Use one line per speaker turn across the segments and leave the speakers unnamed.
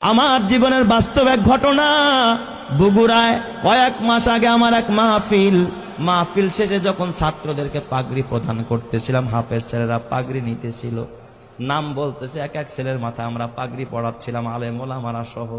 আমার জীবনের বাস্তব এক ঘটনা। বগুড়ায় কয়েক মাস আগে আমার এক মাহফিল শেষে যখন ছাত্রদেরকে পাগড়ি প্রদান করতেছিলাম, হাফেজ ছেলেরা পাগড়ি নিতেছিল, নাম বলতেছে এক এক ছেলের মাথায় আমরা পাগড়ি পড়াচ্ছিলাম, আলেম ওলামারা সহ।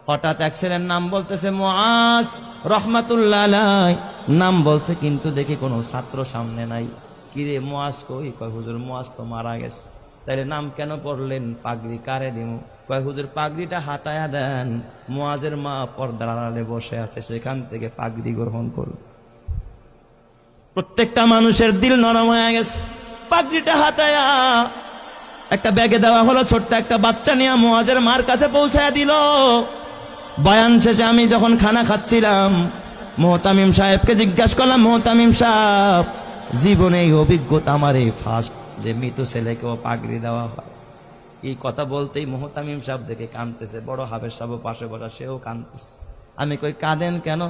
হঠাৎ এক ছেলের নাম বলতেছে মুআজ রহমাতুল্লাহ আলাইহি, নাম বলছে কিন্তু দেখি কোনো ছাত্র সামনে নাই। কিরে মুআজ কই? কয় হুজুর মুআজ তো মারা গেছে। তাইলে নাম কেন পড়লেন? পাগড়ি কারে দিমু? কয় হুজুর পাগড়িটা হাতায়া দেন, মুআজের মা পর্দার আড়ালে বসে আছে, সেখান থেকে পাগড়ি গ্রহণ করুন। প্রত্যেকটা মানুষের দিল নরম হয়ে গেছে। পাগড়িটা হাতায়া একটা ব্যাগে দেওয়া হলো, ছোট্ট একটা বাচ্চা নিয়ে মুআজের মার কাছে পৌঁছায়া দিল। বয়ান শেষে আমি যখন খানা খাচ্ছিলাম, মোহতামিম সাহেবকে জিজ্ঞাসা করলাম, মোহতামিম সাহেব, জীবনে এই অভিজ্ঞতা আমার এই ফার্স্ট যে মৃত ছেলেকেও পাগড়ি দেওয়া হয়। এই কথা বলতেই মোহতামিম সাহেব দেখে কাঁদতেছে, বড় হাফেজ সাহেব পাশে বসা, সেও কাঁদতেছে। আমি কই কাঁদেন কেন?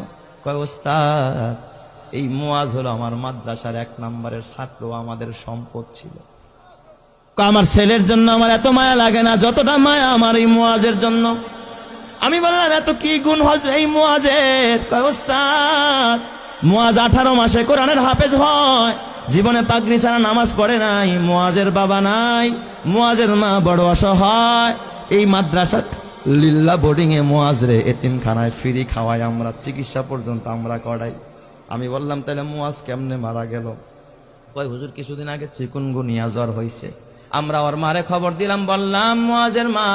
কয় ওস্তাদ, এই মুআজ হলো আমার মাদ্রাসার 1 নম্বরের ছাত্র, আমাদের সম্পদ ছিল। আমার ছেলের জন্য আমার এত মায়া লাগে না যতটা মায়া আমার এই মুআজের জন্য। আমি বললাম এত কি গুণ হয় এই মুআজের? কয় ওস্তাদ, মুআজ 18 মাসে কোরআনের হাফেজ হয়, জীবনে পাগড়ি ছাড়া নামাজ পড়ে নাই, মুআজের বাবা নাই, মুআজের মা বড় অসহায়, এই মাদ্রাসা লিল্লা বোর্ডিং এ মুআজরে এতিমখানায় ফ্রি খাওয়াই আমরা, চিকিৎসা পর্যন্ত আমরা করাই। আমি বললাম তাহলে মুআজ কেমনে মারা গেল? কয় হুজুর কিছুদিন আগে চিকুনগুনিয়া জ্বর হয়েছে, আমরা ওর মারে খবর দিলাম, বললাম মুআজের মা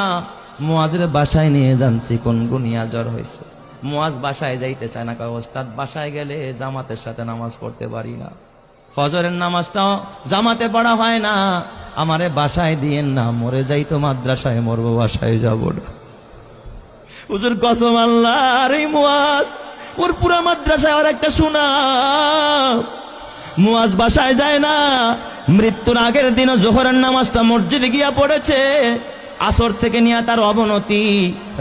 মুআজের বাসায় নিয়ে যান, চিকুনগুনিয়া জ্বর হয়েছে। মুআজ বাসায় যাইতে চায় না। কয় ওস্তাদ বাসায় গেলে জামাতের সাথে নামাজ পড়তে পারি না, ফজরের নামাজটাও জামাতে পড়া হয় না, আমারে বাসায় দিয়েন না, মরে যাইতো মাদ্রাসায়, মরবো বাসায় যাব না। হুজুর কসম আল্লাহ, আর এই মুআজ ওর পুরা মাদ্রাসায় আর একটা সুনাম। মুআজ বাসায় যায় না, মৃত্যুর আগের দিনও জোহরের নামাজটা মসজিদে গিয়া পড়েছে। আসর থেকে নিয়ে তার অবনতি,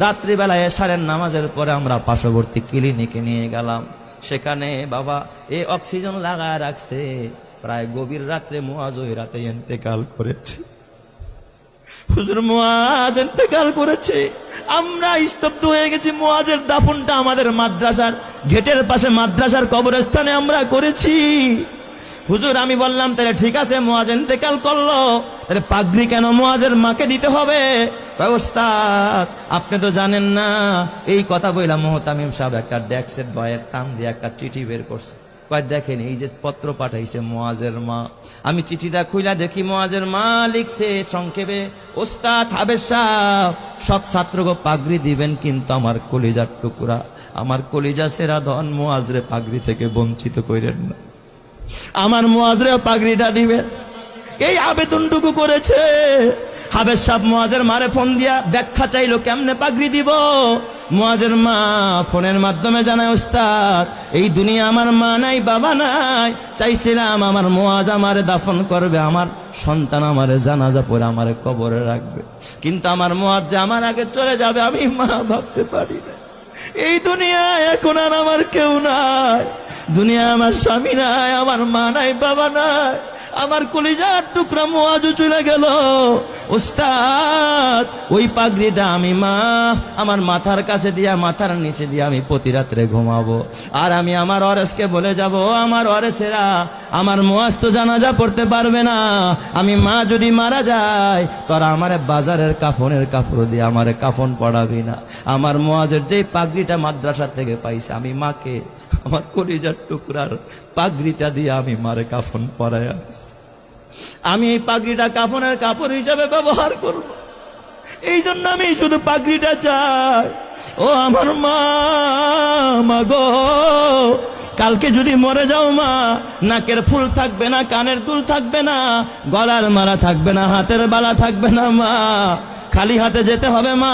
রাত্রিবেলায় এশারের নামাজের পরে আমরা পার্শ্ববর্তী ক্লিনিকে নিয়ে গেলাম। সেখানে বাবা এই অক্সিজেন লাগায় রাখছে, প্রায় গভীর রাত্রে মুআজ ওই রাতে ইন্তেকাল করেছে। হুজুর মুআজ ইন্তেকাল করেছে, আমরা স্তব্ধ হয়ে গেছি। মুআজের দাফনটা আমাদের মাদ্রাসার গেটের পাশে মাদ্রাসার কবরস্থানে আমরা করেছি। হুজুর আমি বললাম তাহলে ঠিক আছে, মুআজ ইন্তেকাল করলো, তাহলে পাগড়ি কেন মুআজের মাকে দিতে হবে? ওস্তাদ আপনি তো জানেন না। এই কথা বললাম, মোহতামিম সাহেব একটা ডেস্কের বয়ের টান দিয়ে একটা চিঠি বের করছে। কয় দেখেন এই যে পত্র পাঠাইছে মুআজের মা। আমি চিঠিটা খুইলা দেখি মুআজের মা লিখছে সংক্ষেপে, ওস্তাদ হাফেজ সাহেব সব ছাত্রকে পাগড়ি দিবেন, কিন্তু আমার কলিজার টুকরা, আমার কলিজা সেরা ধন মুআজরে পাগড়ি থেকে বঞ্চিত কইরেন না, আমার মুআজরে পাগড়িটা দিবেন। এই আবেদনটুকু করেছে। হাফেজ সাহেব মুআজের মারে ফোন দিয়া ব্যাখ্যা চাইলো কেমনে পাগড়ি দিব। মুআজের মা ফোনের মাধ্যমে জানায়, ওস্তাদ এই দুনিয়া আমার মা নাই, বাবা নাই, চাইছিলাম আমার মুআজ আমারে দাফন করবে, আমার সন্তান আমারে জানাজা পড়ে আমারে কবরে রাখবে, কিন্তু আমার মুআজ যে আমার আগে চলে যাবে আমি মা ভাবতে পারি না। এই দুনিয়ায় এখন আর আমার কেউ নাই, দুনিয়া আমার স্বামী নাই, আমার মা নাই, বাবা নাই, আমার কলিজার টুকরা মুআজও চলে গেল। ওস্তাদ ওই পাগড়িটা আমি মা আমার মাথার কাছে দিয়া, মাথার নিচে দিয়া আমি প্রতি রাত্রে ঘুমাবো, আর আমি আমার ওয়ারেসকে বলে যাব, আমার ওয়ারেসেরা আমার মুআজ তো জানাজা পড়তে পারবে না, আমি মা যদি মারা যায় তোরা আমারে বাজারের কাফনের কাপড় দিয়ে আমারে কাফন পড়াবি না। আমার মুআজের যেই পাগড়িটা মাদ্রাসা থেকে পাইছে, আমি মাকে আমার কলিজার টুকরার পাগড়িটা দিয়ে আমি মারে কাফন পরাই আনছি। আমি এই পাগড়িটা কাফনের কাপড় হিসাবে ব্যবহার করব, এই জন্য আমি শুধু পাগড়িটা চাই। ও আমার মা, মা গো, কালকে যদি মরে যাও মা, নাকের ফুল থাকবে না, কানের দুল থাকবে না, গলার মালা থাকবে না, হাতের বালা থাকবে না মা, খালি হাতে যেতে হবে মা।